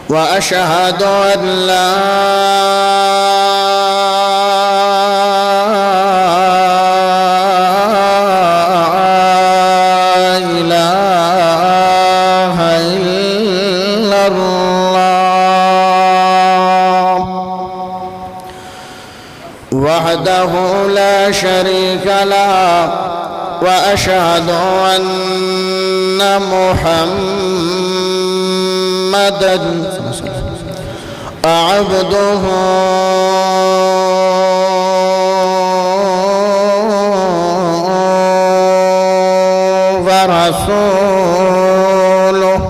وأشهد أن لا إله إلا الله وحده لا شريك له وأشهد أن محمدًا عبده ورسوله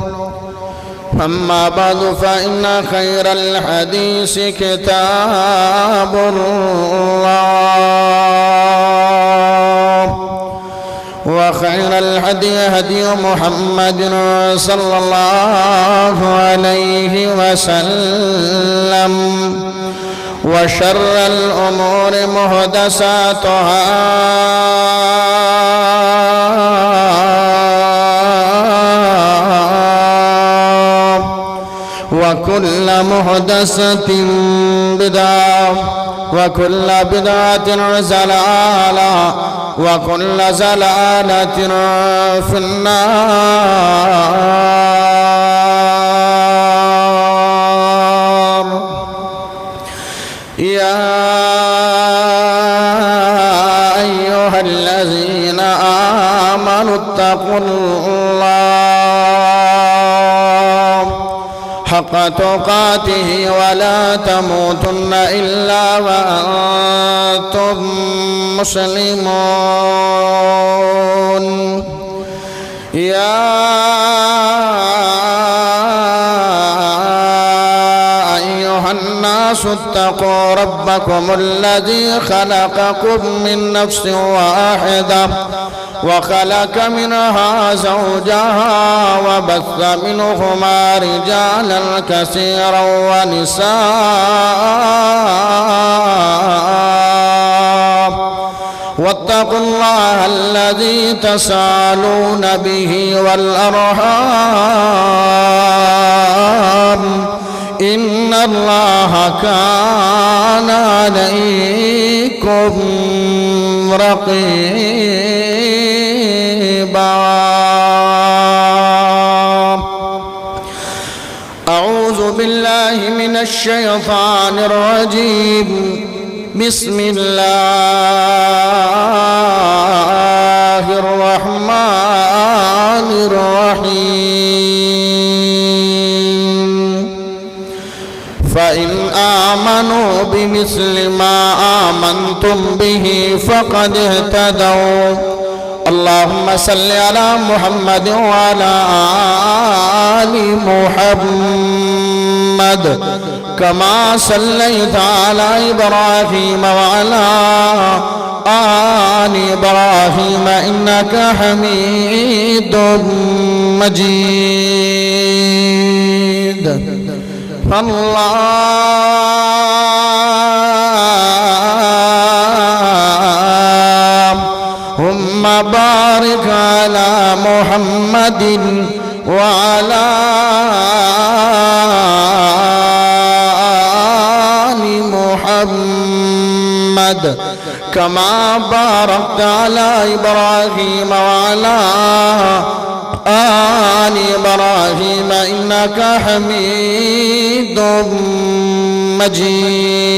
أما بعد فإن خير الحديث كتاب الله وخير الهدي هدي محمد صلى الله عليه وسلم وشر الأمور محدثاتها وكل محدثة بدعة وكل بدعة ضلالة وكل ضلالة في النار. يا أيها الذين آمنوا اتقوا الله حق تقاته ولا تموتن إلا وأنتم مسلمون. يا أيها الناس اتقوا ربكم الذي خلقكم من نفس واحدة وخلق منها زوجها وبث منهما رجالا كثيرا ونساء واتقوا الله الذي تساءلون به والأرحام إن الله كان عليكم رقيبا. أعوذ بالله من الشيطان الرجيم. بسم الله الرحمن الرحيم. فإن آمنوا بمثل ما آمنتم به فقد اهتدوا. اللهم صل على محمد وعلى آل محمد كما صليت على إبراهيم وعلى آل إبراهيم إنك حميد مجيد. اللهم بارك على محمد وعلى آل محمد كما باركت على إبراهيم وعلى آل إبراهيم إنك حميد مجيد.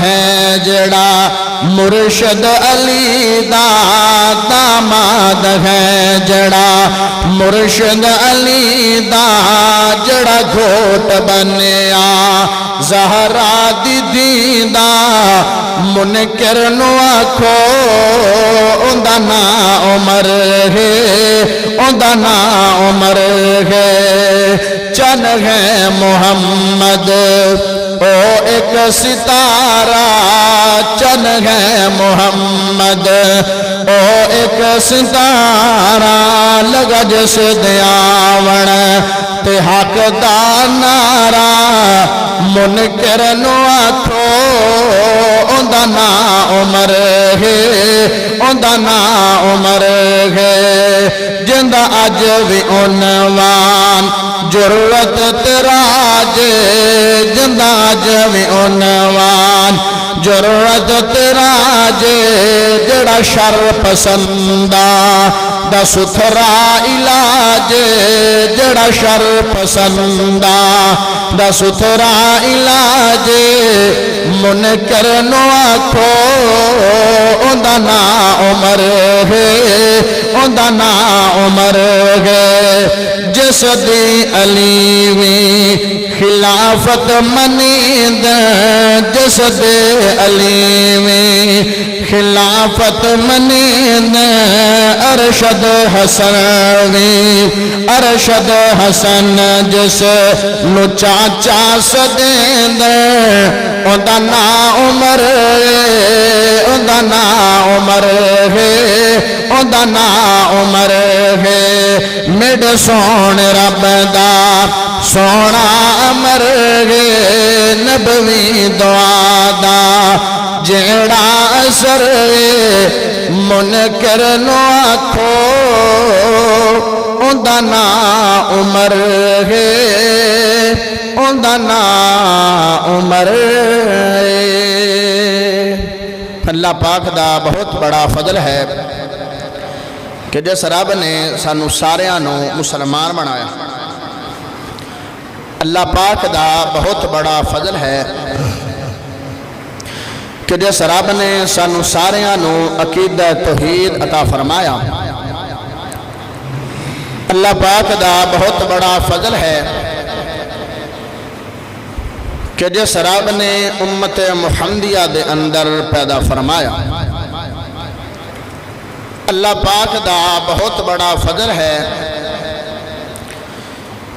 ہے جڑا مرشد علی دا داماد ہے جڑا مرشد علی دا جڑا گھوٹ بنیا زہرا دی دا منکر نو آکھو اوندا نا عمر ہے اوندا نا عمر ہے چن ہے محمد او ایک ستارہ چن ہے محمد او ایک ستارہ لگا جس دیاون تے حق دا نعرہ منکر نو آکھو اوندا نا عمر ہے اوندا نا عمر ہے جندا اج وی عنوان جرت تراج جندا اج وی عنوان جرت تراج جڑا شر پسندہ دا ستھرا علاج جڑا شر پسندہ دا ستھرا علاج منکر نو آکھو اوندا نا عمر ہے اوندا نا عمر ہے جس دی علی وی خلافت منید جس دی علی وی خلافت منید ارشد حسن وی ارشد حسن جس نو چاچا سدیند اوندا نا عمر اوندا نا عمر ہے اوندا نا عمر ہے میڈ سون رب دا سونا امر ہے نبوی دعا دا جیڑا اثر منکر نو آکھو اوندا نا عمر ہے اوندا نا عمر ہے اللہ پاک دا بہت بڑا فضل ہے کہ جس رب نے سانو ساریاں نو مسلمان بنایا اللہ پاک دا بہت بڑا فضل ہے کہ جس رب نے سانو ساریاں نو عقیدہ توحید عطا فرمایا اللہ پاک دا بہت بڑا فضل ہے کہ جس رب نے امت محمدیہ دے اندر پیدا فرمایا اللہ پاک دا بہت بڑا فضل ہے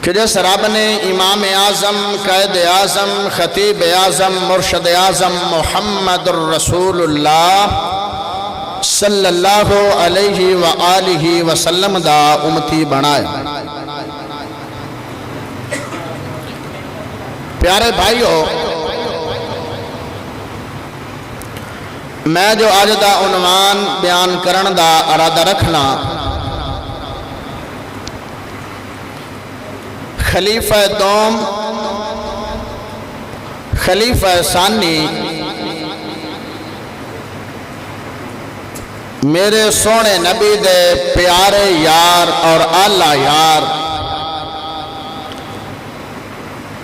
کہ جس رب نے امام اعظم قائد اعظم خطیب اعظم مرشد اعظم محمد الرسول اللہ صلی اللہ علیہ وآلہ وسلم دا امتی بنایا پیارے بھائیو میں جو آج دا عنوان بیان کرن دا ارادہ رکھنا خلیفہ دوم خلیفہ ثانی میرے سونے نبی دے پیارے یار اور اعلیٰ یار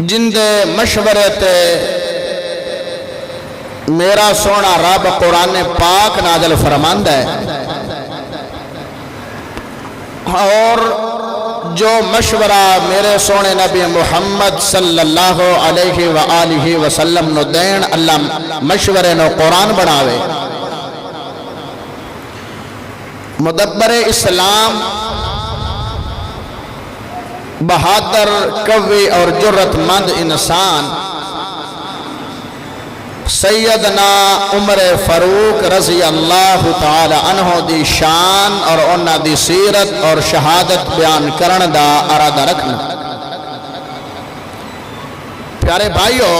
جن دے مشورے تے میرا سونا رب قرآن پاک نازل فرماندہ ہے اور جو مشورہ میرے سونے نبی محمد صلی اللہ علیہ وآلہ وسلم نو دین اللہ مشورے نو قرآن بناوے مدبر اسلام بہادر قوی اور جرت مند انسان سیدنا عمر فاروق رضی اللہ تعالی عنہ دی شان اور انہ دی سیرت اور شہادت بیان کرن دا ارادہ رکھنا پیارے بھائیو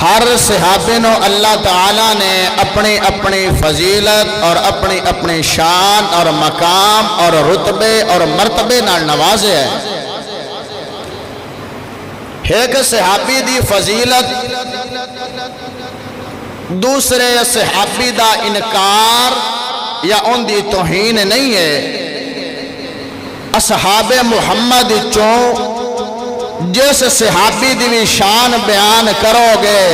ہر صحابی نو اللہ تعالیٰ نے اپنی اپنی فضیلت اور اپنی اپنی شان اور مقام اور رتبے اور مرتبے نال نوازے ہے ایک صحابی دی فضیلت دوسرے صحابی دا انکار یا ان دی توہین نہیں ہے اصحاب محمد چوں جس صحابی دی بھی شان بیان کرو گے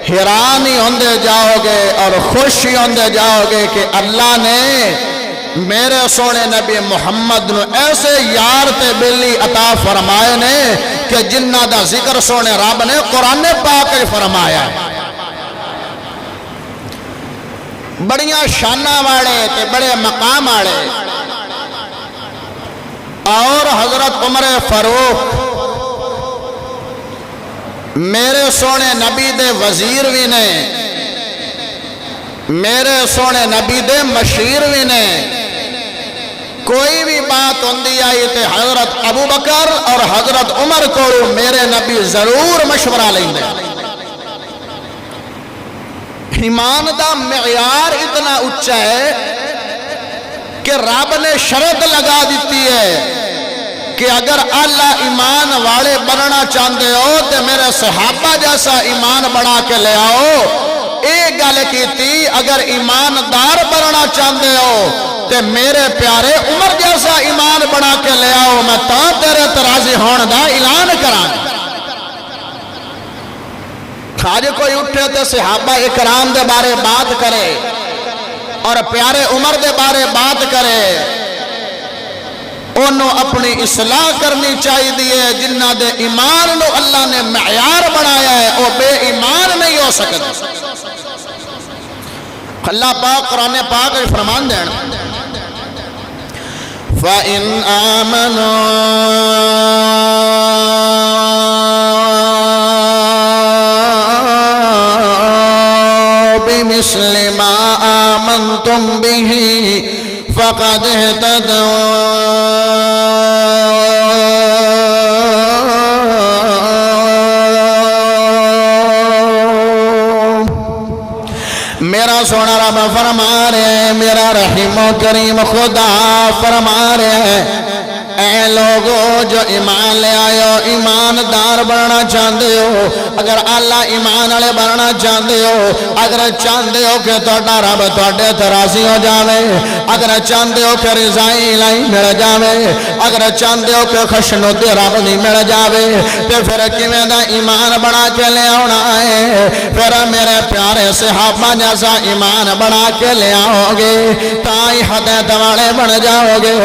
حیران ہی ہوندے جاؤ گے اور خوش ہی ہوندے جاؤ گے کہ اللہ نے میرے سونے نبی محمد نو ایسے یار تے بیلی عطا فرمائے نے کہ جنہ دا ذکر سونے رب نے قرآن پاک فرمایا ہے۔ بڑیاں شانہ والے تے بڑے مقام والے اور حضرت عمر فاروق میرے سونے نبی دے وزیر بھی نے، میرے سونے نبی دے مشیر بھی نے۔ کوئی بھی بات ہوندی آئی تے حضرت ابو بکر اور حضرت عمر کو میرے نبی ضرور مشورہ لیں دے۔ ایمان دا معیار اتنا اچھا ہے کہ رب نے شرط لگا دیتی ہے کہ اگر اللہ ایمان والے بننا چاہتے ہو تو میرے صحابہ جیسا ایمان بنا کے لے آؤ۔ ایک گل کی تھی اگر ایماندار بننا چاہتے ہو تو میرے پیارے عمر جیسا ایمان بنا کے لے آؤ، میں تا تیرے ترازی ہون دا اعلان کران۔ آج کوئی اٹھے تو صحابہ اکرام دے بارے بات کرے اور پیارے عمر دے بارے بات کرے، انہوں اپنی اصلاح کرنی چاہیے دیئے۔ جنہ دے ایمان نو اللہ نے معیار بنایا ہے وہ بے ایمان نہیں ہو سکتا۔ اللہ پاک قرآن پاک فرمان دین فَإِنْ آمَنُوا بِمِثْلِ مَا آمَنْتُمْ بِهِ فَقَدْ اهْتَدَوْا۔ میرا سونا رب فرما رہے ہیں، میرا رحیم و کریم خدا فرما رہے ہیں، اے لوگو جو ایمان لے آئے ہو، ایماندار بننا چاہتے ہو، اگر اللہ ایمان والے بننا چاہتے ہو، اگر چاہتے ہو کہ تہاڈا رب تہاڈے تے راضی ہو جاوے، اگر چاہتے ہو کہ رضائی الہی مل جاوے، اگر چاہتے ہو کہ خشنود رب دی مل جاوے، تے پھر کیویں دا ایمان بنا کے لے آنا ہے؟ پھر میرے پیارے صحابہ جیسا ایمان بنا کے لے آؤ گے تائی ہدایت والے بن جاؤ گے۔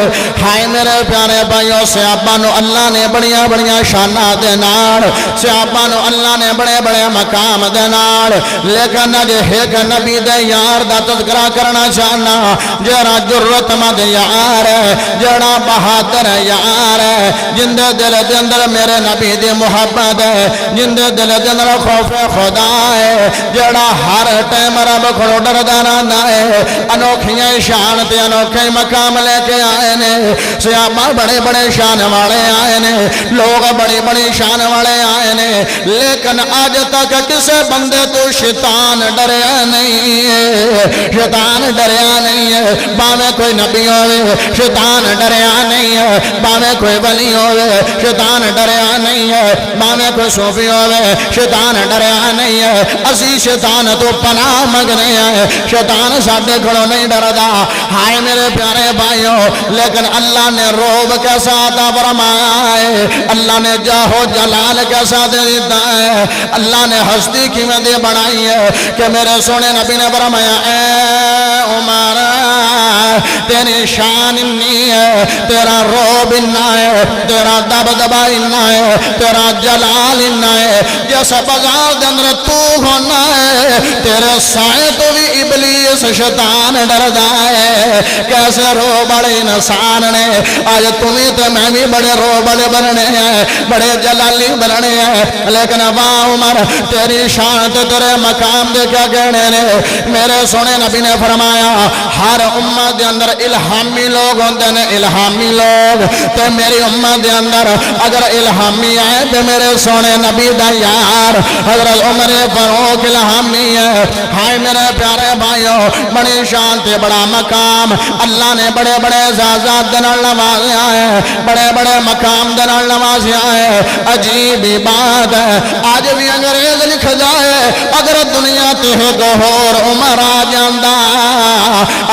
ہائے میرے پیارے بھائیو، صحابہ نو اللہ نے بڑیاں بڑیاں شانہ دے نال، صحابہ نو اللہ نے بڑے بڑے مقام دے نال، لیکن اج ایک نبی دے یار دا تذکرہ کرنا چاہنا، جڑا جرت مند یار ہے، جڑا بہادر یار ہے، جن دے دل دے اندر میرے نبی دی محبت ہے، جن دے دل دے اندر خوف خدا ہے، جڑا ہر ٹائم رب کھڑو ڈردا رہندا ہے۔ انوکھیاں شان تے انوکھے مقام لے کے آئے نے، صحابہ بڑے بڑے شان والے آئے نے، لوگ بڑی بڑی شان والے آئے نے، لیکن آج تک کسے بندے تو شیطان ڈریا نہیں ہے، شیطان ڈریا نہیں ہے۔ باویں کوئی نبی ہوئے شیطان ڈریا نہیں ہے، باویں کوئی ولی ہوئے شیطان ڈریا نہیں ہے، باویں کوئی صوفی ہوئے شیطان ڈریا نہیں ہے۔ اسی شیطان تو پناہ منگنے ہیں، شیطان ساڈے کھڑوں نہیں ڈردا۔ ہائے میرے پیارے بھائیوں، لیکن اللہ نے روب کیسا عطا فرمایا ہے، اللہ نے جاہو جلال کیسا دے دیتا ہے، اللہ نے ہستی کیویں دے بنائی ہے کہ میرے سونے نبی نے فرمایا اے عمر تیری شان انی ہے، تیرا روب انا ہے، تیرا دبدبا انا ہے، تیرا جلال انا ہے، جیسا بازار دے اندر تو ہونا ہے، تیرے سائے تو بھی ابلیس شیطان ڈردا ہے۔ کیسے رو بڑے انسان نے، آج تمہیں تو میں بھی بڑے رو بڑے بننے ہیں، بڑے جلالی بننے ہیں، لیکن واہ عمر تیری شان تے تیرے مقام دے کیا کہنے نے؟ میرے سونے نبی نے فرمایا ہر امت دے اندر الہامی لوگ ہوندے نے، الہامی لوگ، تے میری امت دے اندر اگر الہامی آئے تے میرے سونے نبی دا یار حضرت عمر فاروق الہامی ہے۔ ہائے میرے پیارے بھائیوں، بڑی شان تے بڑا مقام اللہ نے بڑے بڑے اعزازات دے نال نوازیا ہے، بڑے بڑے مقام دے نال نوازیا ہے۔ عجیب بات ہے، آج بھی انگریز لکھ جائے اگر دنیا تے ایک ہور عمر آ جاندا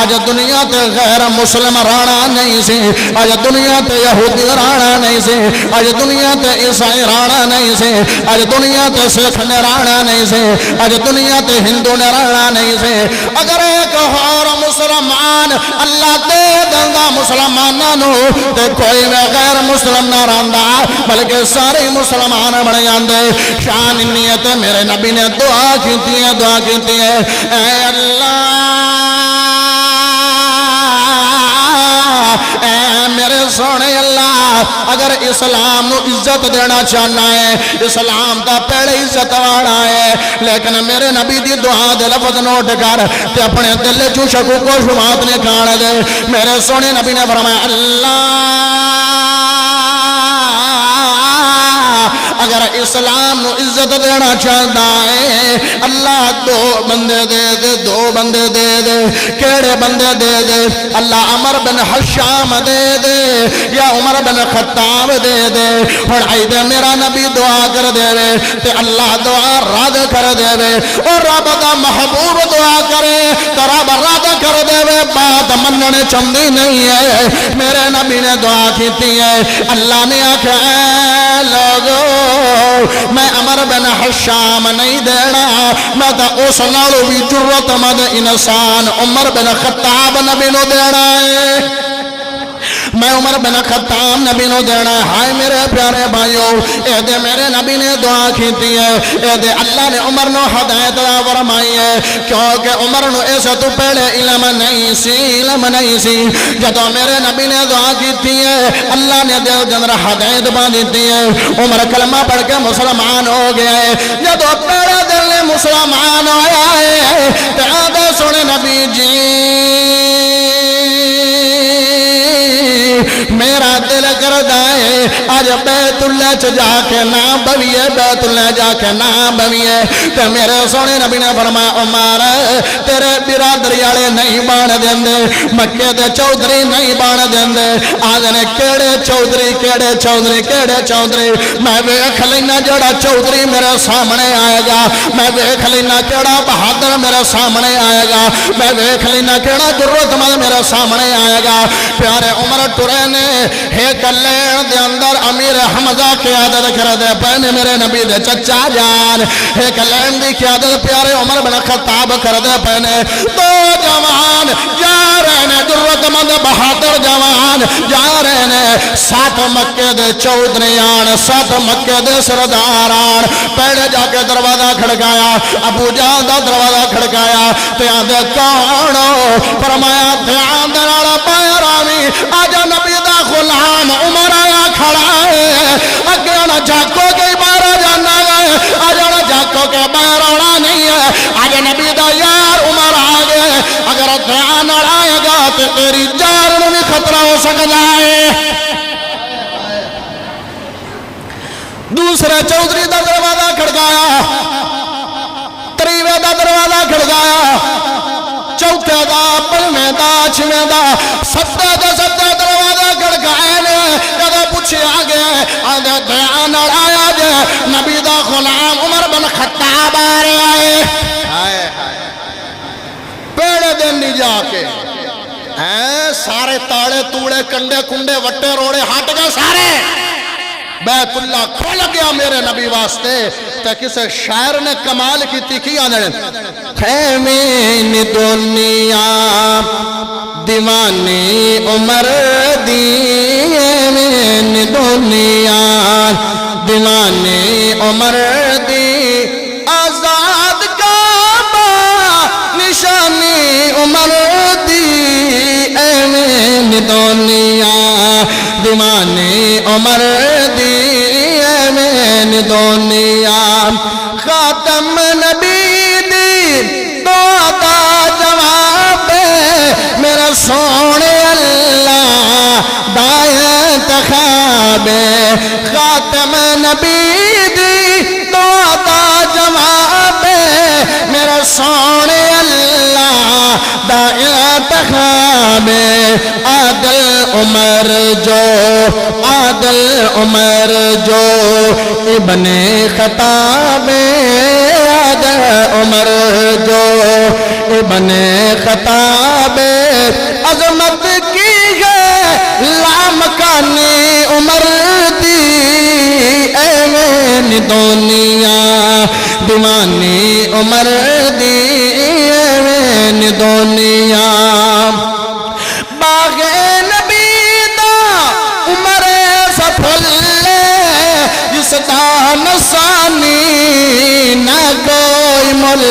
اج دنیا تے غیر مسلم رانا نہیں سی اج دنیا تے یہودی رانا نہیں سی اج دنیا تے عیسائی رانا نہیں سی اج دنیا تے سکھ نے رانا نہیں سی اج دنیا تے ہندو نے رانا نہیں سی اگر ایک ہور مسلمان اللہ دے دندا مسلمانوں تے کوئی غیر مسلم نہ رہندا بلکہ سارے مسلمان بن جاندے شان نیت میرے نبی نے دعا کیتی ہے اے اللہ اے میرے سونے اللہ اگر اسلام نو عزت دینا چاہنا ہے اسلام دا پہلے عزت والا ہے لیکن میرے نبی دی دعا دے لفظ نوٹ کر تے اپنے دل چو شکو کو شبہات نکال دے میرے سونے نبی نے فرمایا اللہ اگر اسلام نو عزت دینا چاہتا ہے اللہ دو بندے دے دے دو بندے دے دے کیڑے بندے دے دے اللہ عمر بن حشام دے دے یا عمر بن خطاب دے دے اور آئی دے میرا نبی دعا کر دے وے تے اللہ دعا رد کر دے وے اور رب دا محبوب دعا کرے تو رب رد کر دے وے بات مننے چندی نہیں ہے میرے نبی نے دعا کیتی ہے اللہ نے آکھا اے لوگو میں عمر بن حشام نہیں دینا میں تا اس نالو بھی جرت مد انسان عمر بن خطاب نبی نو دینا ہے میں عمر بن خطاب نبی نو دینا ہے ہائے میرے پیارے بھائیو اے دے میرے نبی نے دعا کیتی ہے اے دے اللہ نے عمر نو ہدایت فرمائی ہے کیونکہ عمر نو ایسا تو پہلے علم نہیں سی جدو میرے نبی نے دعا کیتی ہے اللہ نے دل جنر ہدایت باندھی ہے عمر کلمہ پڑھ کے مسلمان ہو گیا ہے جدو پہلے دل نے مسلمان ہویا ہے تے آدھے سنے نبی جی میرا دل کردا ہے آج بیت اللہ چ جا کے نہ بویے بیت اللہ جا کے نہ بویے تے میرے سونے نبی نے فرمایا عمر تیرے برادری والے نہیں بان دیندے مکے دے چودھری نہیں بان دیندے آج نے کیڑے چودھری میں ویکھ لینا جڑا چودھری میرے سامنے آئے گا میں ویکھ لینا کیڑا بہادر میرے سامنے آئے گا میں ویکھ لینا کیڑا ضرورت مند میرے سامنے آئے گا پیارے عمر ٹرے نے ایک لین دے اندر امیر حمزہ قیادت کر دے پہنے میرے نبی دے چچا جان ایک لین دی قیادت پیارے عمر بن خطاب کر دے پہنے دو جوان جا رہے نے ضرورت مند بہادر جوان جا رہے نے 7 مکے دے چودھریان 7 مکے دے سرداران پہلے جا کے دروازہ کھڑکایا ابو جان دا دروازہ کھڑکایا تے آندے کون فرمایا دھیان دے نال پایا راوی آجا نبی دا غلام عمر آیا کھڑا ہے اگے نہ جھاکو کے باہر جانا ہے آجا نہ جھاکو کے باہر آنا نہیں ہے آجا نبی دا یار عمر آگے اگر دھیان آئے گا تو تیری جان میں بھی خطرہ ہو سکتا ہے دوسرے چودھری دا دروازہ کھڑکایا تریوے دا دروازہ کھڑکایا چوتھے دا پنجویں دا چھویں دا ستیں دروازہ کھڑکائے نے جدوں پوچھیا گیا آدھے دھیان آیا جے نبی دا غلام عمر بن خطاب آ رہا ہے پیڑے دن نہیں جا کے سارے تاڑے توڑے کنڈے کنڈے وٹے روڑے ہٹ گئے سارے بیت اللہ کھول گیا میرے نبی واسطے تے کسے شاعر نے کمال کی تیکھی آنے خیمین دنیا دیوانی عمر دی خیمین دنیا دیوانی عمر دی آزاد کعبہ نشانی عمر دی خیمین دنیا دیوانی عمر دی خیمین دنیا خاتم نبی دی دعا دا جواب میرا سونے اللہ دائیں انتخاب خاتم نبی دی دعا دا جواب میرا سونے اللہ دائیں انتخاب عادل عمر جو ابن خطاب عادل عمر نے خطاب عظمت کی ہے لامکانی عمر دی ایویں دنیا دیوانی عمر دی ایویں دنیا باغ نبی دا عمر سفل جس دا نسانی نہ کوئی مل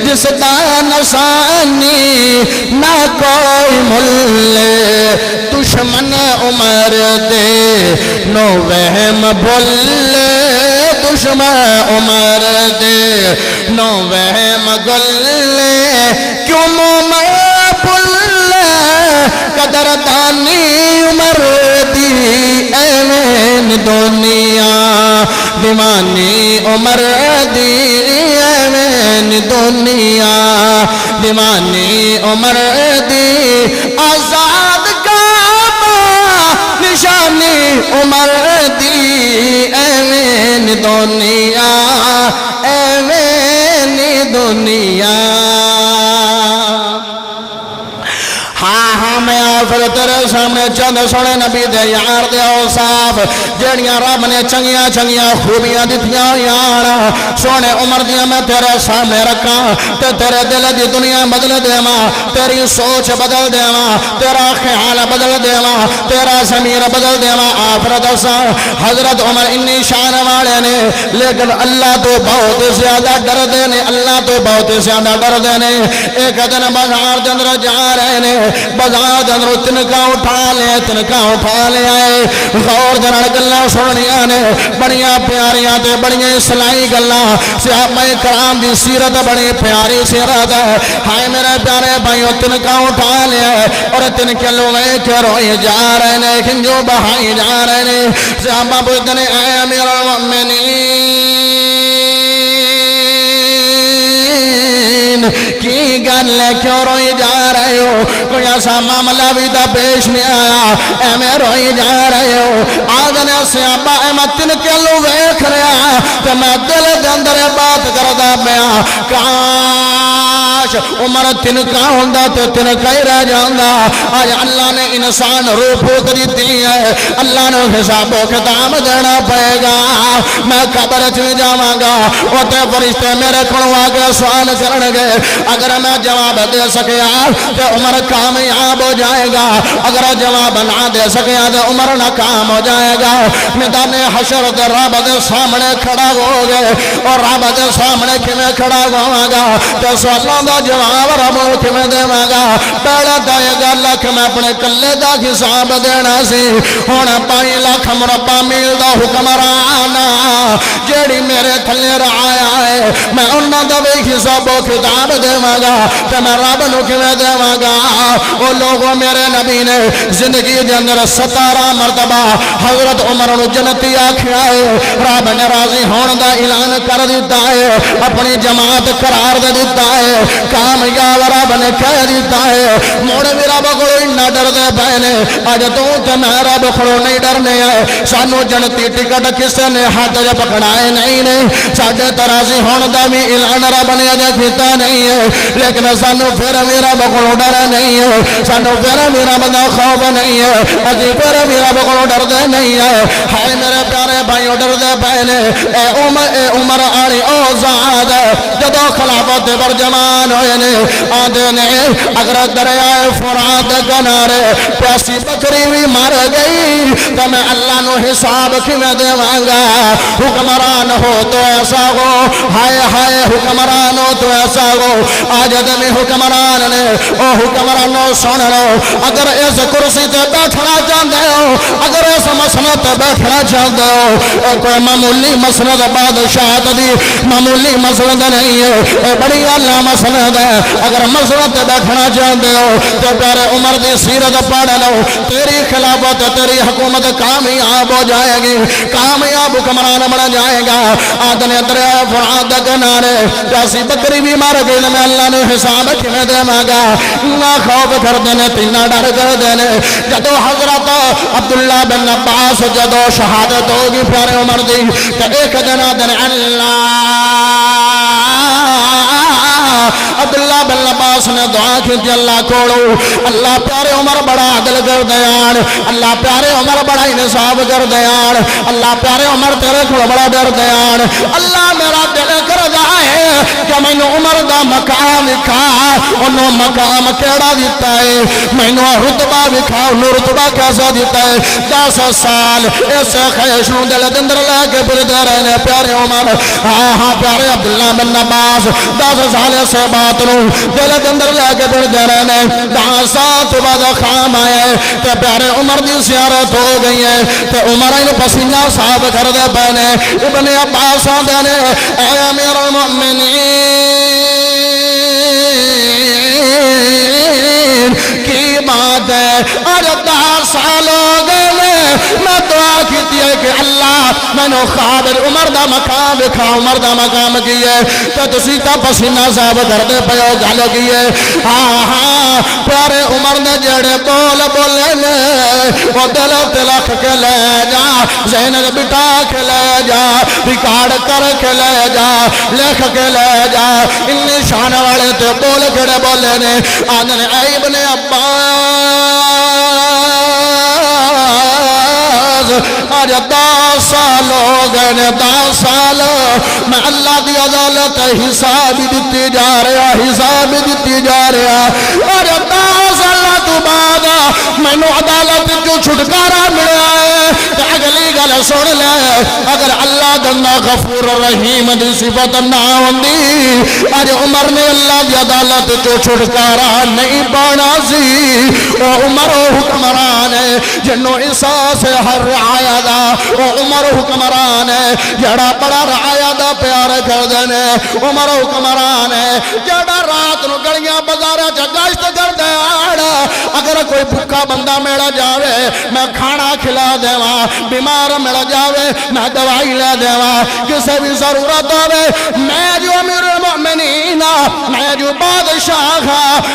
جس دا نسانی نہ کوئی مل دشمن عمر دے نو وہم بھول دشمن عمر دے نو وہم گل کیوں میں بھول قدردانی عمر دی ایویں دنیا دیوانی عمر دی ایویں دنیا دیوانی عمر دی آزاد کعبہ نشانی عمر دی ایویں دنیا ایویں دنیا میں آفر تیرے سامنے چند سونے نبی دے یار دے اوصاف جڑیاں رب نے چنگیاں چنگیاں خوبیاں دتیاں یار سونے عمر دیاں میں تیرے سامنے رکھاں تے تیرے دل دی دنیا بدل دیواں تیری سوچ بدل دیواں تیرا خیال بدل دیواں تیرا ضمیر بدل دیواں آفر دساں حضرت عمر انی شان والے نے لیکن اللہ تو بہت زیادہ ڈر دے نے اللہ تو بہت زیادہ ڈر دے نے ایک دن بازار دے اندر جا رہے نے بازار اندر تنکا اٹھا لے آئے غور دنال گلاں سننیاں نے بڑیاں پیاریاں تے بڑیاں سلائی گلاں صحابہ کرام دی سیرت بڑی پیاری سیرت ہے ہائے میرے پیارے بھائیوں تنکا اٹھا لے آئے اور تنکے لوے کے روئے جا رہے نے کھنجو بہائی جا رہے نے صحابہ پوچھتے نے اے امیر المؤمنین کی گل کیوں روئی جا رہے ہو کوئی ایسا معاملہ بھی تا پیش نہیں آیا اے میں روئی جا رہے ہو آدھنے صحابہ اے میں تنکے لو ویکھ رہا کہ میں دل دے اندر بات کردہ پیا کاش عمر تنکا ہوندہ تو تنکا ہی رہ جاندہ آج اللہ نے انسان روح پھوک دیتی ہے اللہ نے حساب و کتاب دینا پائے گا میں قبر چوی جاواں گا وہ تے فرشتے میرے کھڑوں آگے سوال کرن گے اگر میں جواب دے سکیا تو عمر کامیاب ہو جائے گا اگر جواب نہ دے سکیا تو عمر ناکام ہو جائے گا میدان حشر دے رب دے سامنے کھڑا ہو گئے اور رب دے سامنے کیویں کھڑا ہوا گا تے سوالاں دا جواب رب نوں کیویں دیواں گا پہلا دے گا لکھ میں اپنے کلے دا حساب دینا سی ہن 5 لاکھ مربع میل دا حکمران جیڑی میرے تھلے رعایا ہے میں انہاں دا وی حساب و کتاب دیواں گا تے میں رب نوں کیویں دیواں گا او لوگوں میرے نبی نے زندگی دے اندر 17 مرتبہ حضرت عمر نوں جنتی آکھیا ہے رب نے راضی ہون دا اعلان کر دیتا ہے اپنی جماعت قرار دے دیتا ہے کامیاب رب نے کہہ دیتا ہے موڑ بھی رب کولوں انہاں ڈردے پئے نے اج تو تے میں رب کولوں نہیں ڈرنے آئے سانوں جنتی ٹکٹ کسے نے ہاتھ وچ پکڑائے نہیں نے ساڈے تے راضی ہون دا بھی اعلان رب نے اج کیتا نہیں ہے لیکن سانوں پھر بھی رب کولوں ڈر نہیں ہے سانوں پھر بھی رب دا خوف نہیں ہے اجی پھر بھی رب کولوں ڈردے نہیں ہے ہائے میرے پیارے بھائیو ڈردے پئے نے اے عمر آلی او ذات جدوں خلافت پر جوان ہوئے نے آندے نے اگر دریائے فرات کنارے پیاسی بکری بھی مر گئی تو میں اللہ نو حساب کیویں دیواں گا حکمران ہو تو ایسا ہو ہائے ہائے حکمران ہو تو ایسا ہو آج دمی حکمران نے او حکمرانوں سن لو اگر اس کرسی تے بیٹھنا چاہتے ہو اگر اس مسئلہ تے بیٹھنا چاہتے ہو کوئی معمولی مسئلہ بادشاہت دی معمولی مسئلہ نہیں ہے بڑی اعلیٰ مسئلہ ہے اگر مسئلہ تے بیٹھنا چاہتے ہو تو پیارے عمر دی سیرت پڑھ لو تیری خلافت تیری حکومت کامیاب ہو جائے گی کامیاب حکمران بن جائے گا آدھنے دریا فرات دے کنارے پیاسی بکری بھی مر گئی میں اللہ نے حساب کیویں دیواں گا نہ خوف کر دینے تینا ڈر کر دینے جدو حضرت عبداللہ بن عباس جدو شہادت ہوگی پیارے عمر دی کہ ایک دن اللہ عبداللہ کی اللہ کوڑو اللہ پیارے عمر بڑا عدل کر دیان اللہ پیارے عمر بڑا انصاف کر دیان اللہ پیارے عمر تیرے کو بڑا ڈر دیان اللہ میرا دل کر جائے کہ میں نے عمر دا مقام لکھا انہوں مقام کیڑا دیتا ہے میں نے رتبہ لکھا انہوں رتبہ کیسا دیتا ہے 10 سال ایسے خیشوں دل دندر لے کے پھر دے رہنے پیارے عمر ہاں پیارے عبداللہ بن عباس 10 سال ایسے بات نو دل دندر لے کے پھر دے رہنے 10 سال تو بعد خام آئے تے پیارے عمر دی زیارت ہو گئی ہے تے عمر ان پسینہ صاحب کر دے پہنے ابن عباس دینے اے امیر المؤمنین کی بات ہے آج 10 سال ہو گئے میں دعا کیتی ہے کہ اللہ میں نے خابر عمر دا مقام لکھا عمر دا مقام کیے تو تسی تا پسینہ صاحب کر دے پیو گل کیے ہاں پیارے عمر نے جڑے بول بولے لے وہ دل تلک کے لے جا ذہن بٹا کے لے جا ریکارڈ کر کے لے جا لکھ کے لے جا ان نشان والے تے بول کڑے بولے نے آدھن اے ابن عباس آج 10 سال ہو گئے 10 سال میں اللہ دی عدالت حساب دیتی جا رہا حساب دیتی جا رہا آج 10 سال تو بعد میں نے عدالت جو چھٹکارا ملا ہے اگلی گل سن لے اگر اللہ دنہ غفور رحیم دی صفت نہ ہوندی آج عمر نے اللہ دی عدالت جو چھٹکارا نہیں پانا سی او عمر حکمران ہے جنہوں احساس ہر رعایا دا او عمر حکمران ہے جڑا بڑا رعایا دا پیار کر دینے عمر حکمران ہے جڑا رات نو گڑیاں بازارہ جگاشت کر دے آڑا اگر کوئی بھکا بندہ میڑا جاوے میں کھانا کھلا دیواں بیمار میڑا جاوے میں دوائی لے دیواں کسے بھی ضرورت ہوئے میں جو امیر المؤمنین میں جو بادشاہ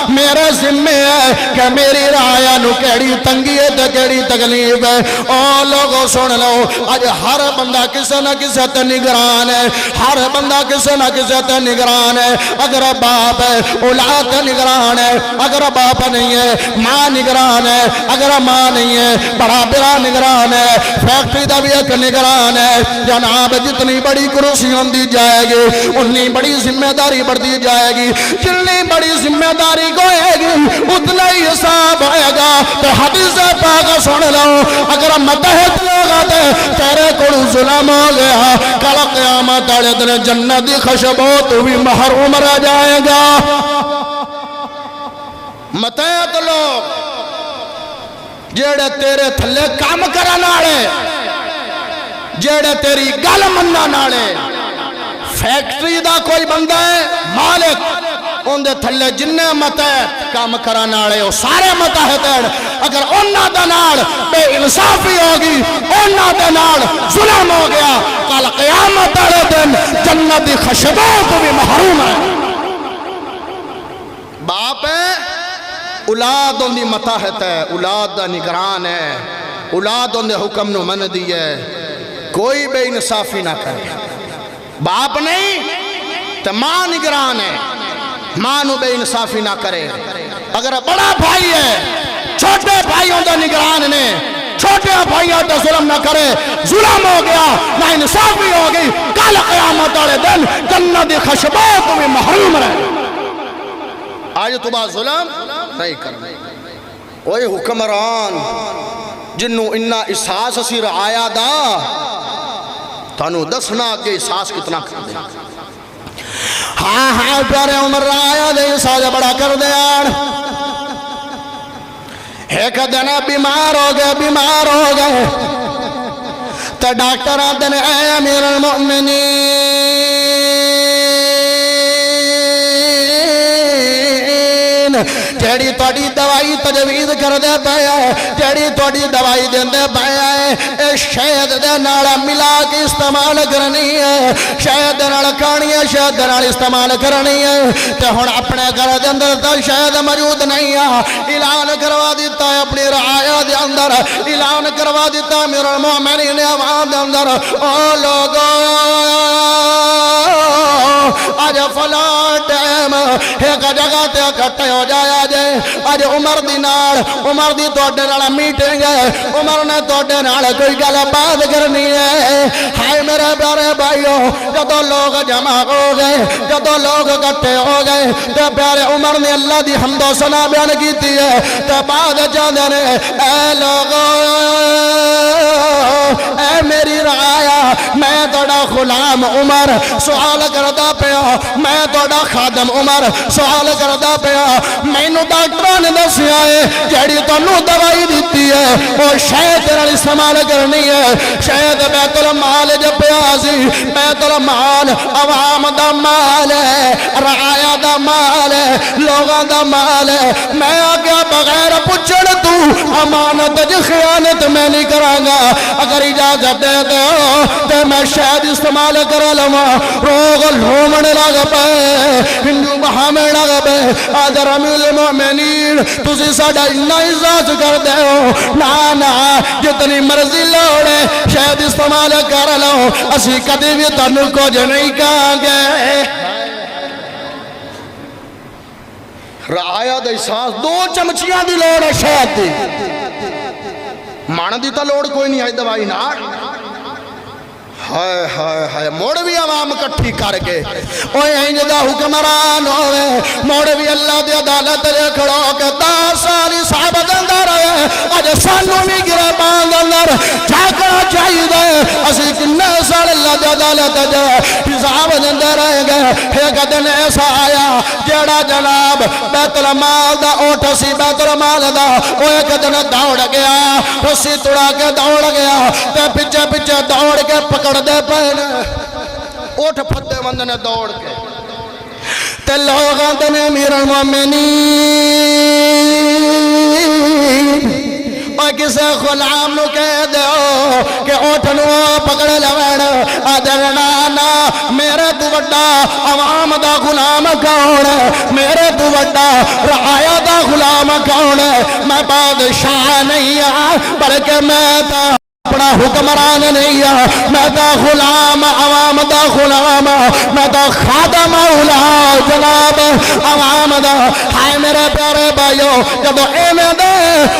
میرے ذمہ ہے کہ میری رعایا نو کیڑی تنگی ہے تے کیڑی تکلیف ہے او لوگوں سن لو آج ہر بندہ کسے نہ کسے تے نگران ہے ہر بندہ کسے نہ کسے تے نگران ہے اگر باپ ہے اولاد نگران ہے اگر باپ نہیں ہے ماں نگران ہے اگر ماں نہیں ہے بڑا برا نگران ہے فیکٹری دا بھی ایک نگران ہے جناب جتنی بڑی کرسی ہوندی جائے گی اتنی بڑی ذمہ داری بڑھتی جائے گی جتنی بڑی ذمہ داری ہوئے گی اتنا ہی حساب ہوئے گا تو حدیث پاک سن لو اگر متحد لوگا تیرے کو ظلم ہو گیا کل قیامت والے دن جنت دی خوشبو تو بھی محروم رہ جائے گا متحد لوگ جیڑے تیرے تھلے کام کرن والے جیڑے تیری گل منن والے فیکٹری دا کوئی بندہ ہے مالک ان دے تھلے جننے متحد کام کرن والے وہ سارے متحد اگر انہاں دے نال بے انصافی ہوگی انہاں دے نال ظلم ہو گیا کل قیامت والے دن جنت دی خوشبو تو بھی محروم ہے باپ ہے اولاد ان دی متحد ہے اولاد دا نگران ہے اولاد ان دے حکم نو من دی ہے کوئی بے انصافی نہ کرے باپ نہیں تو ماں نگران ہے ماں نو بے انصافی نہ کرے اگر بڑا بھائی ہے چھوٹے بھائیوں دا نگران نے چھوٹے بھائیوں دا ظلم نہ کرے ظلم ہو گیا نہ انصافی ہوگی کل قیامت والے دن جنت دی خوشبو کو بھی محروم رہے آج تو بات ظلم نہیں کرنا اوہ حکمران جنہوں انہا احساس اسی رعایا دا تانو دسنا کہ احساس کتنا کر دے ہاں پیارے عمر رعایا دے احساس بڑا کر دے ایک دن بیمار ہو گئے تو ڈاکٹر آدھن اے امیر المؤمنین جیڑی توڑی دوائی تجویز کر دے پایا ہے جیڑی توڑی دوائی دے پایا ہے اے شہد دے نالا ملا کے استعمال کرنی ہے شہد دے نالا کھانی ہے شہد دے نالا استعمال کرنی ہے تے ہن اپنے گھر دے اندر تا شہد موجود نہیں ہے اعلان کروا دیتا ہے اپنی رعایا دی اندر اعلان کروا دیتا امیر المومنین عوام دے اندر او لوگو آج فلاں ٹائم ایک جگہ تے اکٹھے ہو جایا جے آج عمر دی نال عمر دی توڑے نال میٹنگ ہے عمر نے توڑے نال کوئی گل بات کرنی ہے ہائے میرے پیارے بھائیو جدو لوگ جمع ہو گئے جدو لوگ اکٹھے ہو گئے تے پیارے عمر نے اللہ دی حمد و ثنا بیان کیتی ہے تے بعد چاہتے نے اے لوگو اے میری رعایا میں توڑا غلام عمر سوال کردا پیا میں توڑا خادم عمر سوال کردا پیا مینوں ڈاکٹراں نے دسیا ہے جیڑی تانوں دوائی دتی ہے او شاید تیرے استعمال کرنی ہے شاید بیت المال جو پیا سی بیت المال عوام دا مال ہے رعایا دا مال ہے لوگاں دا مال ہے میں آگیا بغیر پچھڑ تو امانت جی خیانت میں نہیں کرانگا اگر اجازت دے دے تے میں شاید استعمال کرا لما روغ لومن لگ پہ ہندو بہامن لگ پہ آدھر امیر المومنین تُسی ساڑھا اتنا عزاز کر دے ہو نا جتنی مرضی لوڑے شاید استعمال کر لو اسی کدی بھی تنو کو جو نہیں کہاں رعایا دا احساس 2 چمچیاں دی لوڑ ہے شاید دی مان دی تا لوڑ کوئی نہیں ہے دوائی نار ہائے ہائے ہائے موڑ بھی عوام کٹھی کر کے اوہ اینج دا حکمران ہوئے موڑ بھی اللہ دی عدالت لے کھڑو کہ 10 سالی صحابت اندر ہے آج سانوں بھی گرے باند اندر جاکڑا چاہی دے اسی کنے سال اللہ دی عدالت جائے حساب اندر رہ گئے ایک دن ایسا آیا جیڑا جناب بیت المال دا اوٹ سی بیت المال دا وہ ایک دن دوڑ گیا اسی توڑا کے دوڑ گیا تے پچھے پچھے دوڑ کے پکڑ دے پہنے اوٹ پھتے مند نے دوڑ کے تے لوگ آدھنے امیر المومنین اور کسے غلام نو کہہ دو کہ اوٹ نو پکڑ لوڑ آدھر نانا میرے تو بڑا عوام دا غلام کون ہے میرے تو بڑا رعایا دا غلام کون ہے میں بادشاہ نہیں ہوں بلکہ میں تا اپنا حکمران نہیں ہے میں تا غلام عوام دا غلام میں تا خادم اولا جناب عوام دا ہائے میرے پیارے بھائیو جب ایمیں دے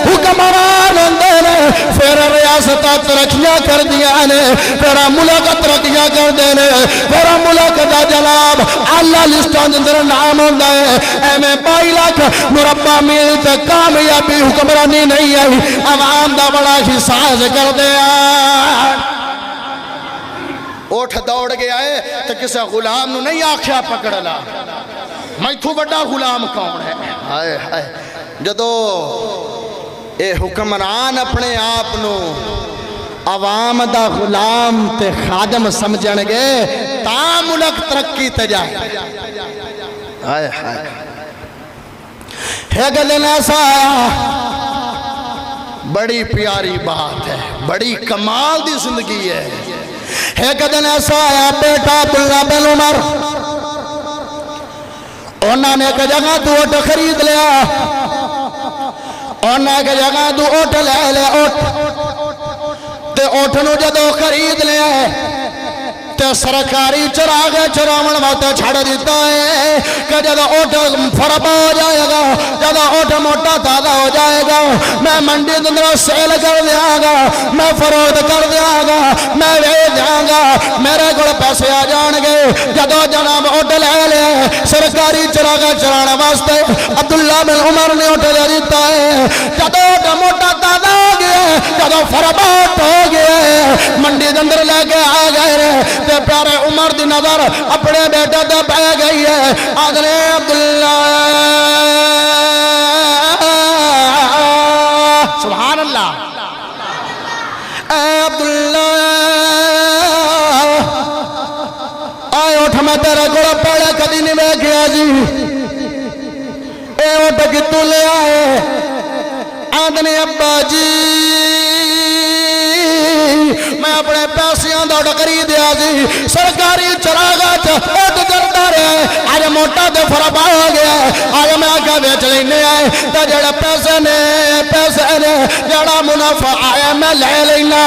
حکمران اندے نے پھر ریاستہ ترقیاں کر دیا نے پھر ملک ترقیاں کر دے نے پھر ملک دا جناب اللہ لسٹان اندر نام ہوندہ ہے ایمیں 22 لاکھ مربع میل تے کامیابی حکمرانی نہیں ہے عوام دا بڑا حساس کر دے اوٹھ دوڑ گیا ہے تو کسے غلام نو نہیں آکھیا پکڑلا میں تو بڑا غلام کون ہے ہائے ہائے جدو اے حکمران اپنے آپ نو عوام دا غلام تے خادم سمجھن گے تا ملک ترقی تے جائے ہائے ہائے ایک دن ایسا آیا بڑی پیاری بات ہے بڑی کمال دی زندگی ہے ایک دن ایسا آیا بیٹا عبداللہ بن عمر انہوں نے ایک جگہ تو اوٹ خرید لیا انہوں نے ایک جگہ تو اوٹ لے لیا تے اوٹ نو جدو خرید لیا تے سرکاری چراغ چراون وقت چھڑ دیتا ہے کہ جدو اوٹ فربا ہو جائے گا جدو اوٹ موٹا تازہ ہو جائے گا میں منڈی دندر سیل کر دیا گا میں فروخت کر دیا گا میں ویچ دیا گا میرے کو پیسے آ جان گے جدو جناب اوٹ لے لے سرکاری چراغ چرانا واسطے عبداللہ بن عمر نے اوٹ لے دیتا ہے جدو اوٹ موٹا تازہ ہو گیا جدو فربا ہو گیا منڈی دندر لے کے آ گئے تے پیارے عمر دی نظر اپنے بیٹے تے پہ گئی ہے آدھنے عبداللہ سبحان اللہ اے عبداللہ آئے اٹھ میں تیرے گوڑا پڑے کدی نہیں میں کیا جی اے اٹھ کتو لے آئے آدھنے ابا جی میں اپنے پیسیاں دا ڈکری دیا جی سرکاری چراغا اوٹ کرتا رہے آج موٹا تے فربا ہو گیا آیا میں آگا بیچ لینے آئے تے جڑے پیسے نے جڑا منافع آیا میں لے لینا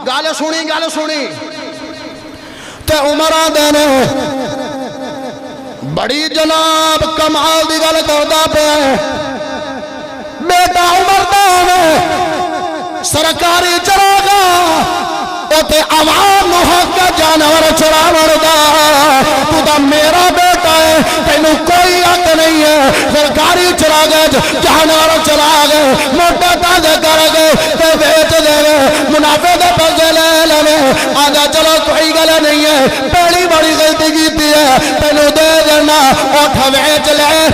گالے سنی تے عمر آدھے نے بڑی جناب کمال دی گل کردا پیا بیٹا عمر دا سرکاری چراغا تے عوام حق جانور چراون دا تو دا میرا بیٹا ہے تینوں کوئی حق نہیں ہے سرکاری چراغے جانور چلا گئے موٹا تازے کر گئے تے بیچ دے منافع دے پیسے لے لے آگا چلو کوئی گل نہیں ہے پہلی بڑی غلطی کیتی ہے تینوں دے دینا اٹھ بیچ لے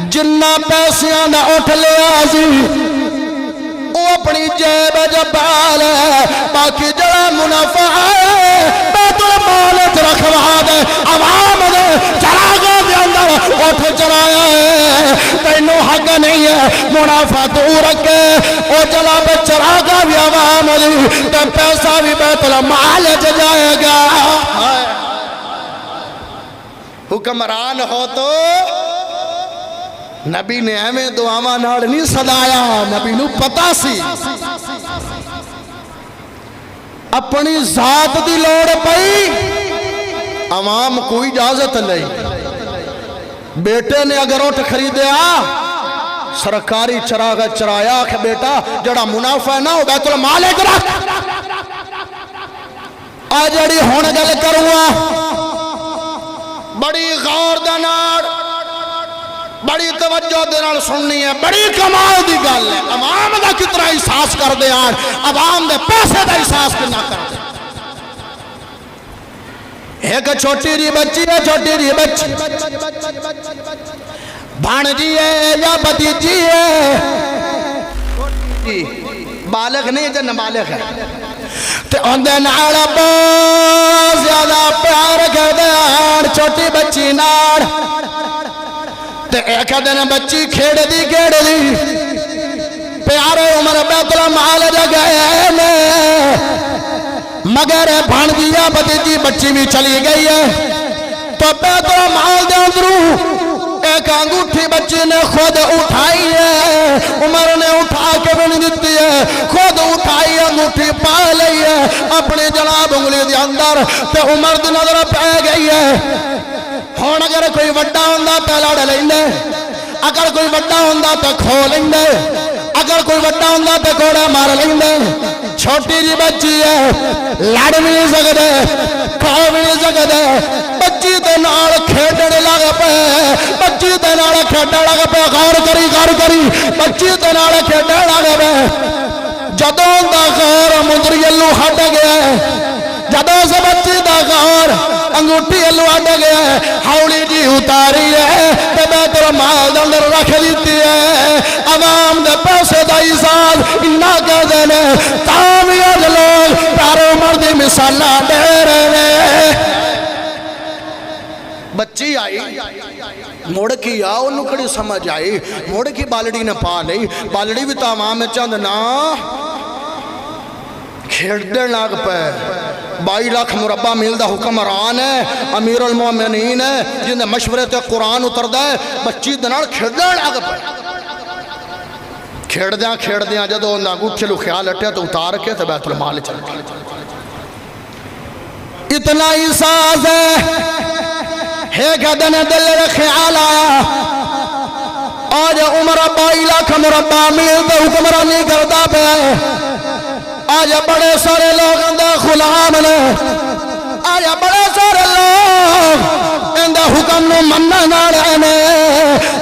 جنہ پیسیاں دا اٹھ لیا سی وہ اپنی جیب جبال ہے باقی جڑا منافع ہے بیت المال رکھوا دے عوام دے چراغوں دے اندر اٹھ چرایا ہے تینوں حق نہیں ہے منافع تو رکھے وہ چلا پہ چراغا بھی عوام دی تے پیسہ بھی بیت المال جائے گا حکمران ہو تو نبی نے ایویں دعاواں نال نہیں صدایا نبی نو پتا سی اپنی ذات دی لوڑ پئی عوام کوئی اجازت نہیں بیٹے نے اگر اٹھ خریدیا سرکاری چراغ چرایا کہ بیٹا جڑا منافع نہ ہو بیت المال رکھ آ جڑی ہن گل کروں بڑی غور دے نال بڑی توجہ دے سننی ہے بڑی کمال دی گل ہے عوام دا کتنا احساس کر دے آن عوام دے پیسے دا احساس کنا کر دے ایک چھوٹی ری بچی ہے چھوٹی ری بچی بھانجی ہے یا بھتیجی ہے بالغ نہیں جن بالغ ہے تے اندے نال بہت زیادہ پیار کر دے آن چھوٹی بچی نال تے ایک دن بچی کھیڑ دی پیارے عمر بیت المال جگہ مگر بھانجیا بھتیجی بچی بھی چلی گئی ہے تو بیت المال دے اندروں ایک انگوٹھی بچی نے خود اٹھائی ہے عمر نے اٹھا کے بھی نہیں دیتی ہے خود اٹھائی انگوٹھی پا لئی ہے اپنی جناب انگلی دے اندر تے عمر دی نظر پہ گئی ہے ہون اگر کوئی وڈا ہوندہ پہلا ڈلیندے اگر کوئی وڈا ہوندہ تو کھو لیندے اگر کوئی وڈا ہوندہ تو کوڑا مار لیندے چھوٹی جی بچی ہے لڑ بھی نہیں سکتے کھو بھی نہیں سکتے بچی دے نال کھیڑنے لگ پہ بچی دے نال کھیڑنے لگ پہ غور کری بچی دے نال کھیڑنے لگ پہ جدوں دا غور مدری اللہ ہٹ گیا ہے جدوں سے بچی دا غور انگوٹھی اللہ ہٹ گیا ہے ہاؤڑی جی اتاری ہے تے بیت المال اندر رکھ دیتی ہے عوام دے پیسے دا احساس انہاں کہہ دینے تاویج لوگ پیارے عمر دی مثالہ دے رہے بچی آئی موڑ کی آؤ انہوں کڑی سمجھ آئی موڑ کی بالڑی نے پا نہیں بالڑی بھی تو عوام میں چند نا کھیڑتے لگ پہ 22 لاکھ مربع میل دا حکمران ہے امیر المومنین ہے جن دے مشورے تے قرآن اتر دے بچی دنال کھیڑتے لگ پہ کھیڑدیاں جدو انہاں گوٹھلو خیال اٹھے تو اتار کے تو بیت المال چل گئے اتنا احساس ہے کہ دن دل خیال آیا آج عمر 22 لاکھ مربع میل دے حکمرانی کرتا پہ آج بڑے سارے لوگ اندر غلام نے آج بڑے سارے لوگ اندر حکم نو مننا نہ رہنے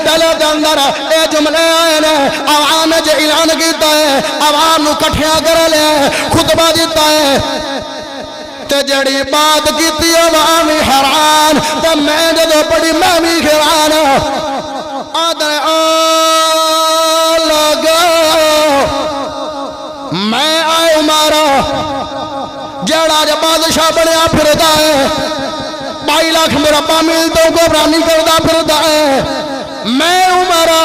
دل دے اندر اے جملے آئے نے عوام جو اعلان کیتا ہے عوام نو کٹھیاں کر لے خطبہ دیتا ہے تے جڑی بات کیتی عوام حیران تے میں جدو پڑھی میں بھی حیران آدھے لگا میں آئے عمارہ جڑا جب بادشاہ بنیا پھردا ہے 22 لاکھ مربع میل تو گھبرانی کردا پھردا ہے میں عمارہ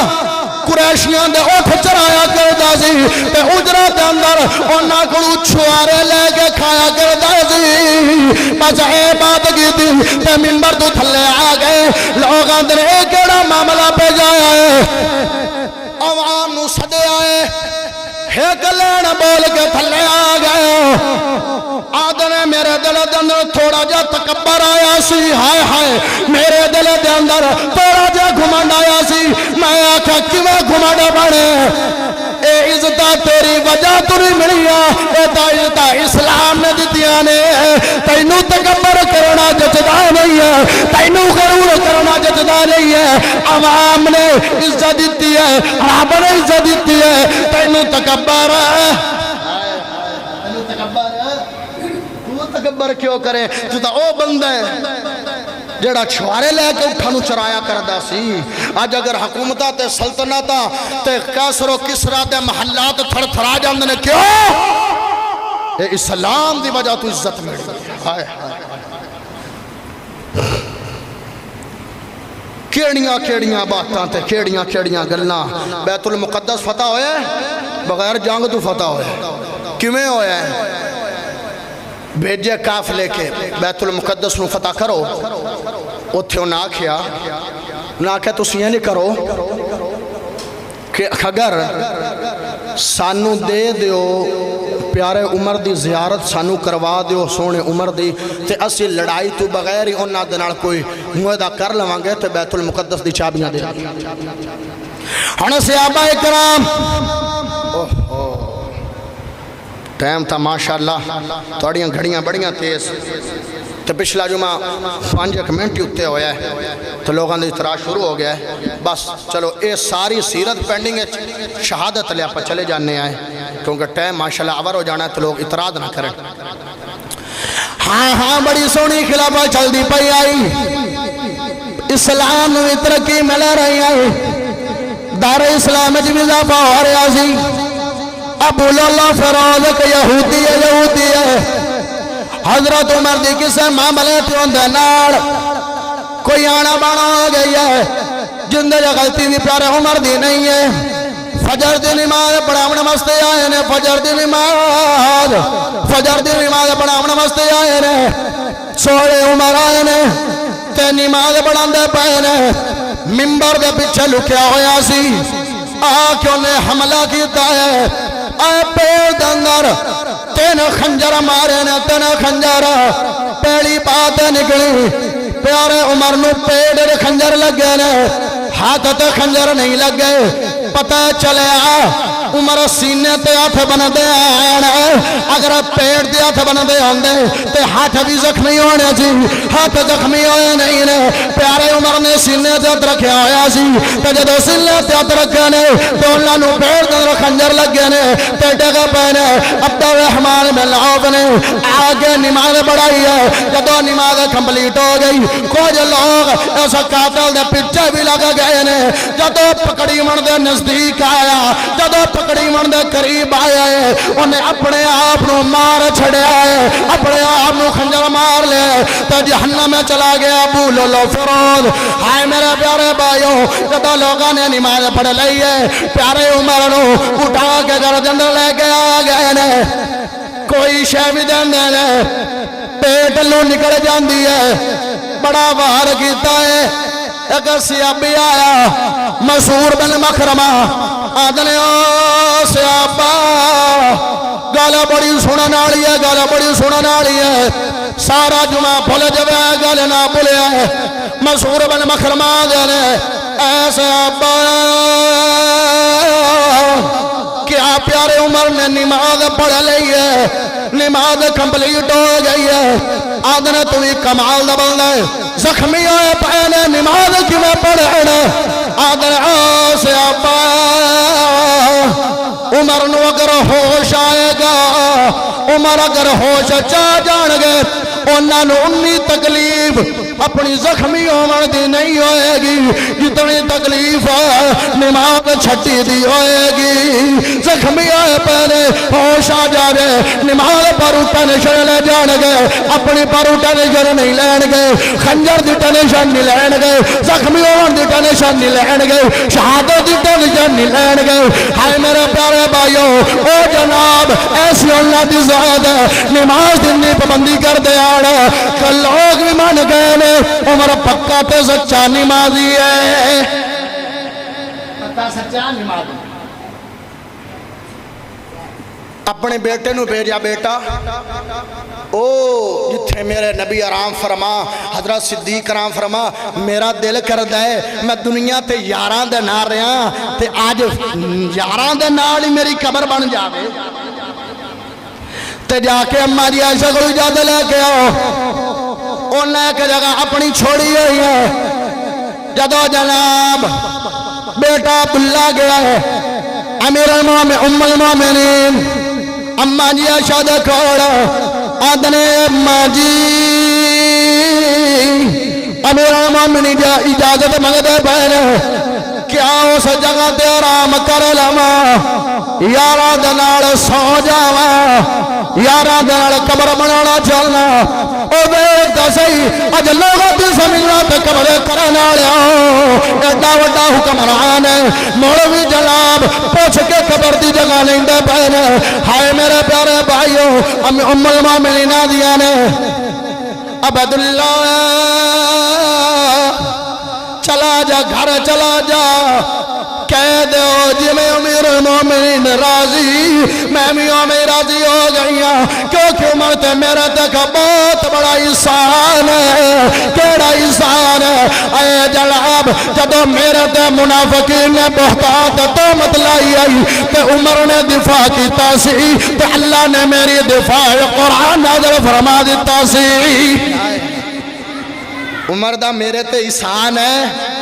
قریشیاں دے اٹھ چرایا کردا سی تے اجرا دے اندر انہاں کولوں چھوارے لے کے کھایا کردا سی بس اے بات کیتی تے منبر تو تھلے آ گئے لوگ اندر اے کیڑا معاملہ پہ جایا ہے عوام نو سدیا ہے ایک لین بول کے تھلے آ گئے آدھنے میرے دل دے اندر تھوڑا جا تکبر آیا سی ہائے ہائے میرے دل دے اندر تھوڑا جا گھمنڈ آیا سی میں آکھا کیویں گھمنڈ بنے اے عزت تیری وجہ تو نہیں ملی اے تا عزت اسلام نے دتیاں نے تینوں تکبر کرنا جچدا نہیں ہے تینوں غرور کرنا جچدا نہیں ہے عوام نے عزت دیتی ہے رب نے عزت دیتی ہے تینوں تکبر تکبر کیوں کرے تو تا او بندہ ہے جڑا چھوارے لے کے اٹھانو چرایا کردہ سی آج اگر حکومتہ تے سلطنتہ تے کیسر و کسرا دے محلات تھڑ تھڑا جاندنے کیوں اے اسلام دی وجہ تو عزت میں ہائے کیڑیاں کیڑیاں باتاں تے کیڑیاں کیڑیاں گلنا بیت المقدس فتح ہوئے بغیر جنگ تو فتح ہوئے کیویں ہوئے بھیجے کافلے کے بیت المقدس نو فتح کرو اتھے نہ کیا تسی یہ نہیں کرو کہ اگر سانو دے دیو پیارے عمر دی زیارت سانو کروا دیو سونے عمر دی تے اسی لڑائی تو بغیر ہی انہاں دنال کوئی معاہدہ کر لوانگے تے بیت المقدس دی چابیاں دے ہن صحابہ کرام ٹائم تھا ماشاءاللہ توڑیاں گھڑیاں بڑیاں تیز تو پچھلا جمعہ 5 منٹ ہی اتے ہویا ہے تو لوگاں دے اعتراض شروع ہو گیا ہے بس چلو اے ساری سیرت پینڈنگ ہے شہادت لے آپ چلے جانے آئے کیونکہ ٹائم ماشاءاللہ عور ہو جانا ہے تو لوگ اعتراض نہ کریں ہاں بڑی سونی خلافہ چل دی پئی آئی اسلام میں ترقی ملے رہی آئی دار اسلام میں بھی اضافہ ہو رہا سی ابو اللہ فیروز کہ یہودی ہے حضرت عمر دی کسے معاملے تھی اندھے نار کوئی آنا بانا ہو گئی ہے جن دے غلطی دی پیارے عمر دی نہیں ہے فجر دی نماز پڑھاونا مستے آئے نے فجر دی نماز پڑھاونا مستے آئے نے سوڑے عمر آئے نے تے نماز پڑھان دے پائے نے ممبر دے پیچھے لکیا ہویا سی آکھوں نے حملہ کیتا ہے اے پیڑ دندر تین خنجر مارے نے تین خنجر پیڑی پاتے نکلی پیارے عمر نو پیڑ خنجر لگے نے ہاتھ تے خنجر نہیں لگے پتہ چلے عمر سینے تے ہاتھ بن دے آنے اگر پیڑ تے ہاتھ بن دے ہوندے تے ہاتھ بھی زخمی ہونے جی ہاتھ زخمی ہوئے نہیں نے پیارے عمر نے سینے تے ہاتھ رکھے آیا سی تے جدو سینے تے ہاتھ رکھے نے تو اللہ نو پیڑ تے خنجر لگے نے تے ڈگا پہنے عبد الرحمن بن عوف نے آگے نماز پڑھائی ہے جدو نماز کمپلیٹ ہو گئی کچھ لوگ ایسا قاتل دے پیچھے بھی لگا گئے نے جدو پکڑی من دے نزدیک آیا جدو پکڑی من دے قریب آیا ہے انہیں اپنے آپ نو مار چھڑے آئے اپنے آپ نو خنجر مار لے تو جہنم میں چلا گیا ابو لولو فیروز ہائے میرے پیارے بھائیوں جدو لوگاں نے نماز پڑھ لئی ہے پیارے عمر نو اٹھا کے گھر جندر لے کے آ گئے نے کوئی شے بھی دین دے نے پیٹ لو نکل جاندی ہے بڑا وار کیتا ہے ایک سیابی آیا مسعور بن مخرمہ آدھنے سیابا گالا بڑی سنن والی ہے گالا بڑی سنن والی ہے سارا جمعہ بھول جوے گالے نہ بھولے ہے مسعور بن مخرمہ آدھنے اے سیابا کیا پیارے عمر نے نماز پڑھ لئی ہے نماز کمپلیٹ ہو گئی ہے آدھنے تمہیں کمال دا بندہ ہے زخمی ہوئے پہنے نماز کی میں پڑھنے آدھنے آسے آبا عمر نو اگر ہوش آئے گا عمر عمر اگر ہوش چاہ جان گے انہاں نوں انی تکلیف اپنی زخمی عمر دی نہیں ہوئے گی جتنی تکلیف نماز چھٹی دی ہوئے گی زخمی آئے پہلے ہوش آ جاوے نماز پر ٹینشن لے جان گے اپنی پر ٹینشن نہیں لین گے خنجر دی ٹینشن نہیں لین گے زخمی عمر دی ٹینشن نہیں لین گے شہادت دی ٹینشن نہیں لین گے ہائے میرے پیارے بھائیو او جناب ایسی اللہ دی ذات ہے نماز دن نہیں پابندی کر دے آڑا کہ لوگ بھی مان گئے نے عمر پکا تے سچا نمازی ہے پکا سچا نمازی اپنے بیٹے نو بھیجا بیٹا او جتھے میرے نبی آرام فرما حضرت صدیق آرام فرما میرا دل کردہ ہے میں دنیا تے یاران دے نار رہا تے آج یاران دے نار ہی میری قبر بن جاوے تے جا کے اماں جی عائشہ کو اجازت لے کے آؤ ان لے کے جگہ اپنی چھوڑی ہوئی ہے جدو جناب بیٹا عبداللہ گیا ہے امیر المومنین ام المومنین اماں جی عائشہ دے کھوڑا آدھنے اماں جی امیر المومنین اجازت مانگتے پہنے کیا اس جگہ تے آرام کر لما یارہ دنال سو جاوا یارہ دنال قبر بنانا چلنا او دیکھتا صحیح اج لوگوں کی زمینہ پہ قبر کرنا لیا ایڈا وڈا حکمران ہے مولوی جناب پوچھ کے قبر دی جگہ نہیں دے پہنے ہائے میرے پیارے بھائیو ام المومنین دیا نے عبداللہ چلا جا گھر چلا جا کہہ دو جی میں امیر المومنین راضی میں بھی امیر راضی ہو گئی ہوں کیونکہ عمر تے میرے تک بہت بڑا احسان ہے کیڑا احسان ہے اے جناب جدو میرے تے منافقین نے بہتات تہمت لائی آئی تے عمر نے دفاع کیتا سی تے اللہ نے میری دفاع قرآن نازل فرما دیتا سی عمر دا میرے تے احسان ہے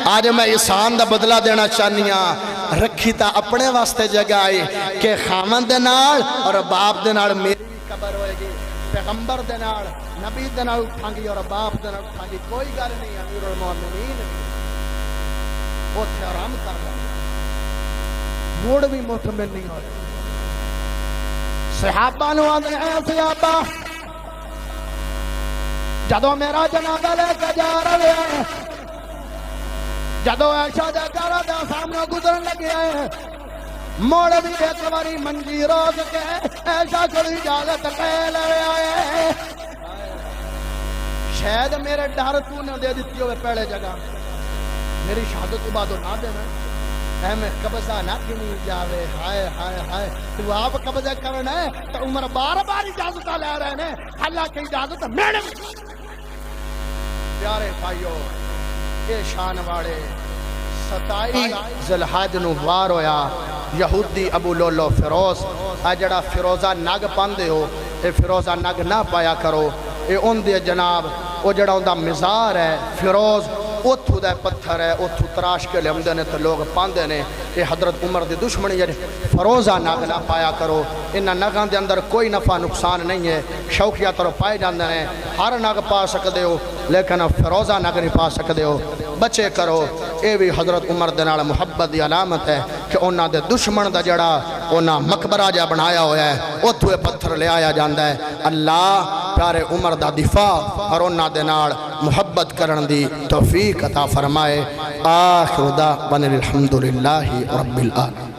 آج میں احسان دا بدلہ دینا چاہنی ہاں رکھی تا اپنے واسطے جگہ آئی کہ خامن دے نال اور باپ دے نال میری قبر ہوئے گی پیغمبر دے نال نبی دے نال اٹھاں گی اور باپ دے نال اٹھاں گی کوئی گل نہیں امیر المومنین وہ تھے آرام کر لیں موڑ بھی مطمئن نہیں ہو رہے صحابہ نو آدھے ہیں صحابہ جدو میرا جنازہ لے کے جا رہے ہیں جدو عائشہ دے گھر دے سامنے گزرن لگے ہیں موڑ بھی ایک باری منجی روز کے عائشہ کو اجازت لے لے آئے شاید میرے ڈر تو نے دے دیتی ہوئے پہلے جگہ میری شہادت کو بعد نہ دینا اے میں قبضہ نہ کنی جاوے ہائے ہائے ہائے تو آپ قبضہ کرنا ہے تو عمر بار بار اجازت لے رہے ہیں اللہ کی اجازت میرے پیارے بھائیو اے شان واڑے 27 ذوالحج نو وار ہویا یہودی ابو لولو فیروز اے جڑا فیروزہ نگ پاندے ہو اے فیروزہ نگ نہ پایا کرو اے ان دے جناب او جڑا ان دا مزار ہے فیروز اتھو دے پتھر ہے اتھو تراش کے لئے ہمدے نے تو لوگ پاندے نے اے حضرت عمر دی دشمنی ہے فروزہ نگ نہ پایا کرو انہاں نگاں دے اندر کوئی نفع نقصان نہیں ہے شوقیہ طور پائے جاندے ہیں ہر نگ پا سکدے ہو لیکن فروزہ نگ نہیں پا سکدے ہو بچے کرو اے بھی حضرت عمر دے نال محبت دی علامت ہے کہ انہاں دے دشمن دا جڑا انہاں مقبرہ جا بنایا ہویا ہے اتھو پتھر لے آیا جاندہ ہے اللہ پیارے عمر دا دفاع اور انہاں دے نال محبت کرن دی توفیق عطا فرمائے آخر دعوانا الحمدللہ رب العالمین